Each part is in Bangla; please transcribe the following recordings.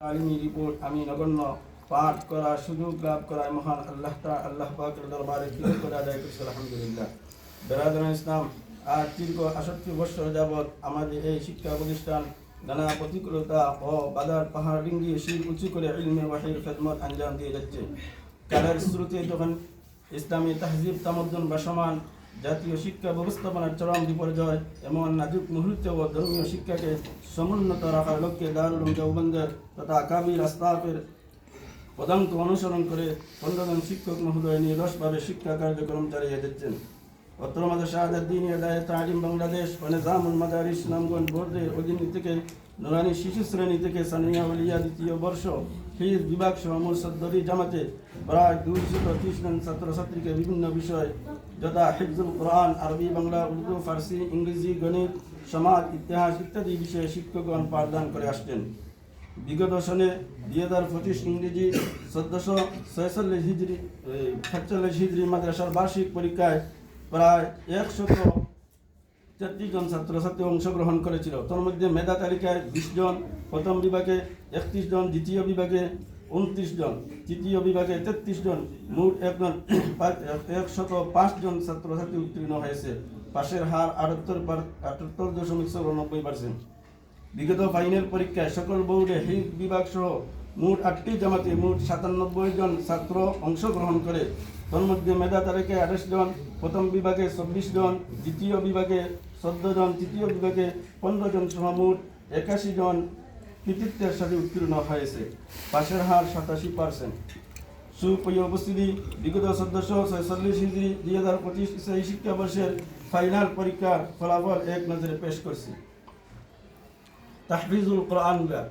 আলিমি রিপোর্ট আমি নগণ্য পাঠ করা সুযোগ লাভ করায় মহান আল্লাহ পাকের দরবারে কৃতজ্ঞতা আদায় করছি আলহামদুলিল্লাহ। বেরাদরান ইসলাম, আজ দীর্ঘ 68 বছর যাবৎ আমাদের এই শিক্ষা প্রতিষ্ঠান নানা প্রতিকূলতা ও বাধার পাহাড় ডিঙ্গিয়ে শির উঁচু করে ইলমে ওয়াহির খেদমত আঞ্জাম দিয়ে যাচ্ছে। কালের স্রোতে যখন ইসলামী তাহজিব তামদ্দুন ভাসমান, জাতীয় শিক্ষা ব্যবস্থাপনার চরম বিপর্যয়, এমন নাজুক মুহূর্তে ও ধর্মীয় শিক্ষাকে সমুন্নত রাখার লক্ষ্যে দারুল উলুম দেওবন্দের তথা কাবির আস্তাফের পদাঙ্ক অনুসরণ করে 15 জন শিক্ষক মহোদয় নিরসভাবে শিক্ষা কার্যক্রম চালিয়ে যাচ্ছেন। অত্র মাদ্রাসা দ্বীন হিদায়াত তালিম বাংলাদেশ ও নিজামুল মাদারিস নামগঞ্জ বোর্ডের অধীন থেকে নুরানি শিশু শ্রেণী থেকে সানিয়া ওলিয়া দ্বিতীয় বর্ষ ফিজ বিভাগ সহ মুরসাদ্দরি জামাতে প্রায় 230 জন ছাত্রছাত্রীকে বিভিন্ন বিষয় যথা হিফজুল কোরআন, আরবি, বাংলা, উর্দু, ফার্সি, ইংরেজি, গণিত, সমাজ, ইতিহাস ইত্যাদি বিষয়ে শিক্ষকগণ পাঠদান করে আসছেন। বিগত সনে 2025 ইংরেজি 1446 হিজরি মাদ্রাসার বার্ষিক পরীক্ষায় প্রায় 133 জন ছাত্রছাত্রী অংশগ্রহণ করেছিল। তার মধ্যে মেধা তালিকায় 20 জন, প্রথম বিভাগে 31 জন, দ্বিতীয় বিভাগে 29 জন, তৃতীয় বিভাগে 33 জন, মোট 105 জন ছাত্রছাত্রী উত্তীর্ণ হয়েছে। পাশের হার 78.94%। বিগত ফাইনাল পরীক্ষায় সকল বোর্ডে হিফজ বিভাগ সহ মোট 8টি জামাতে মোট 97 জন ছাত্র অংশগ্রহণ করে। তার মধ্যে মেধা তালিকায় 28 জন, প্রথম বিভাগে 24 জন, দ্বিতীয় বিভাগে 14 জন, তৃতীয় বিভাগে 15 জন সহ মোট 81 জন কৃতিত্বের সাথে উত্তীর্ণ হয়েছে। পাশের হার 87%। সুপ্রিয় উপস্থিতি, বিগত 1446 হিজরি 2025 ইসলামী শিক্ষাবর্ষের ফাইনাল পরীক্ষার ফলাফল এক নজরে পেশ করছি। তাহফিজুল কোরআন বিভাগ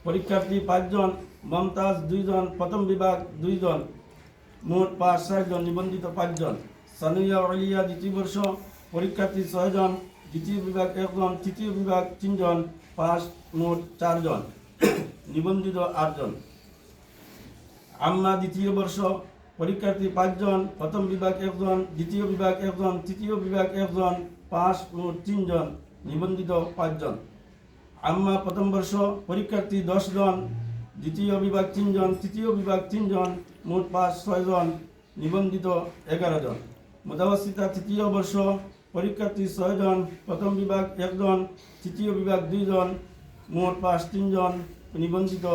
পরীক্ষার্থী 5 জন, মমতাজ 2 জন, প্রথম বিভাগ 2 জন, মোট 6 জন, নিবন্ধিত 5 জন। সানিয়া ওলিয়া দ্বিতীয় বর্ষ পরীক্ষার্থী 6 জন, দ্বিতীয় বিভাগ 1 জন, তৃতীয় বিভাগ 3 জন, পাস মোট 4 জন, নিবন্ধিত 8 জন। আম্মা দ্বিতীয় বর্ষ পরীক্ষার্থী 5 জন, প্রথম বিভাগ 1 জন, দ্বিতীয় বিভাগ 1 জন, তৃতীয় বিভাগ 1 জন, পাস মোট 3 জন, নিবন্ধিত 5 জন। আম্মা প্রথম বর্ষ পরীক্ষার্থী 10 জন, দ্বিতীয় বিভাগ 3 জন, তৃতীয় বিভাগ 3 জন, মোট পাস 6 জন, নিবন্ধিত 11 জন। মুতাওয়াসিতা তৃতীয় বর্ষ পরীক্ষার্থী 6 জন, প্রথম বিভাগ 1 জন, তৃতীয় বিভাগ 2 জন, মোট পাস 3 জন, নিবন্ধিত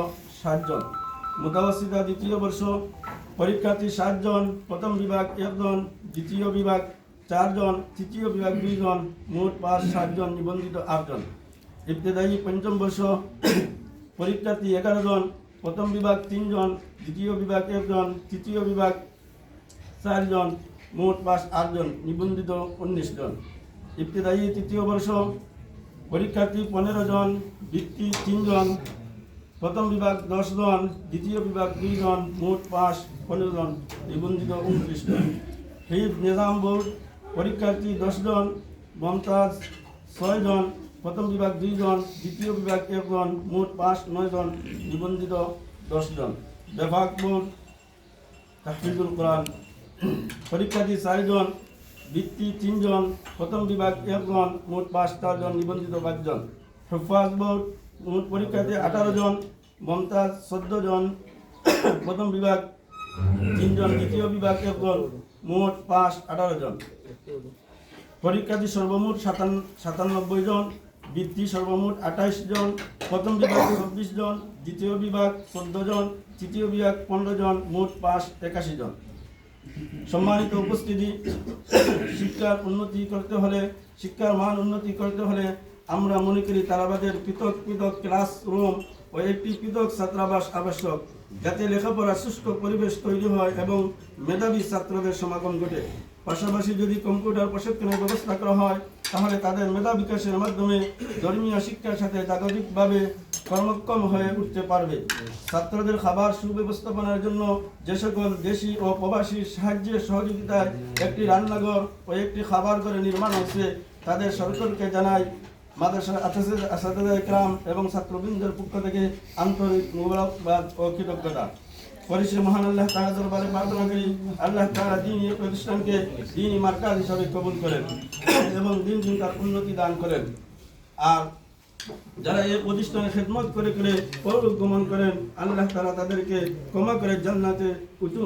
7 জন। মুতাওয়াসিতা দ্বিতীয় বর্ষ পরীক্ষার্থী 7 জন, প্রথম বিভাগ 1 জন, দ্বিতীয় বিভাগ 4 জন, তৃতীয় বিভাগ 2 জন, মোট পাস 7 জন, নিবন্ধিত 8 জন। ইবতেদায়ী পঞ্চম বর্ষ পরীক্ষার্থী 11 জন, প্রথম বিভাগ 3 জন, দ্বিতীয় বিভাগ 1 জন, তৃতীয় বিভাগ 4 জন, মোট পাস 8 জন, নিবন্ধিত 19 জন। ইবতেদায়ী তৃতীয় বর্ষ পরীক্ষার্থী 15 জন, বৃত্তি 3 জন, প্রথম বিভাগ 10 জন, দ্বিতীয় বিভাগ 2 জন, মোট পাস 15 জন, নিবন্ধিত 29 জন। হিফজ নিজাম বোর্ড পরীক্ষার্থী 10 জন, মমতাজ 6 জন, প্রথম বিভাগ 2 জন, দ্বিতীয় বিভাগ 1 জন, মোট পাস 9 জন, নিবন্ধিত 10 জন। বিভাগ বোর্ড তাহফিজুল কোরআন পরীক্ষার্থী 4 জন, বৃত্তি 3 জন, প্রথম বিভাগ 1 জন, মোট পাস 4 জন, নিবন্ধিত 5 জন। হুফাজ বোর্ড মোট পরীক্ষার্থী 18 জন, মমতাজ 14 জন, প্রথম বিভাগ 3 জন, দ্বিতীয় বিভাগ 1 জন, মোট পাস 18 জন। পরীক্ষার্থী সর্বমোট 97 জন, বৃত্তি সর্বমোট 28 জন, প্রথম বিভাগ 24 জন, দ্বিতীয় বিভাগ 14 জন, তৃতীয় বিভাগ 15 জন, মোট পাস 81 জন। সম্মানিত উপস্থিতি, শিক্ষার উন্নতি করতে হলে, শিক্ষার মান উন্নতি করতে হলে আমরা মনে করি তারাবাদের পৃথক পৃথক ক্লাসরুম ও একটি পৃথক ছাত্রাবাস আবশ্যক, যাতে লেখাপড়ার শুষ্ক পরিবেশ তৈরি হয় এবং মেধাবী ছাত্রদের সমাগম ঘটে। পাশাপাশি যদি কম্পিউটার প্রশিক্ষণের ব্যবস্থা করা হয়, তাহলে তাদের মেধা বিকাশের মাধ্যমে ধর্মীয় শিক্ষার সাথে জাগতিকভাবে কর্মক্ষম হয়ে উঠতে পারবে। ছাত্রদের খাবার সুব্যবস্থাপনার জন্য যে সকল দেশি ও প্রবাসী সাহায্যের সহযোগিতায় একটি রান্নাঘর ও একটি খাবার ঘরে নির্মাণ হয়েছে, তাদের সকলকে জানাই মাদ্রাসার আসাতিজা ইকরাম এবং ছাত্রবৃন্দের পক্ষ থেকে আন্তরিক মোবারকবাদ ও কৃতজ্ঞতা। পরিশেষে মহান আল্লাহ তাআলার দরবারে প্রার্থনা করি, আল্লাহ তাআলা দ্বীনি প্রতিষ্ঠানকে দ্বীনি মার্কাজ হিসাবে কবুল করেন এবং দিন দিন তার উন্নতি দান করেন। আর যারা এই প্রতিষ্ঠানে খেদমত করে করে পরলোক গমন করেন, আল্লাহ তাআলা তাদেরকে ক্ষমা করে জান্নাতে উঁচু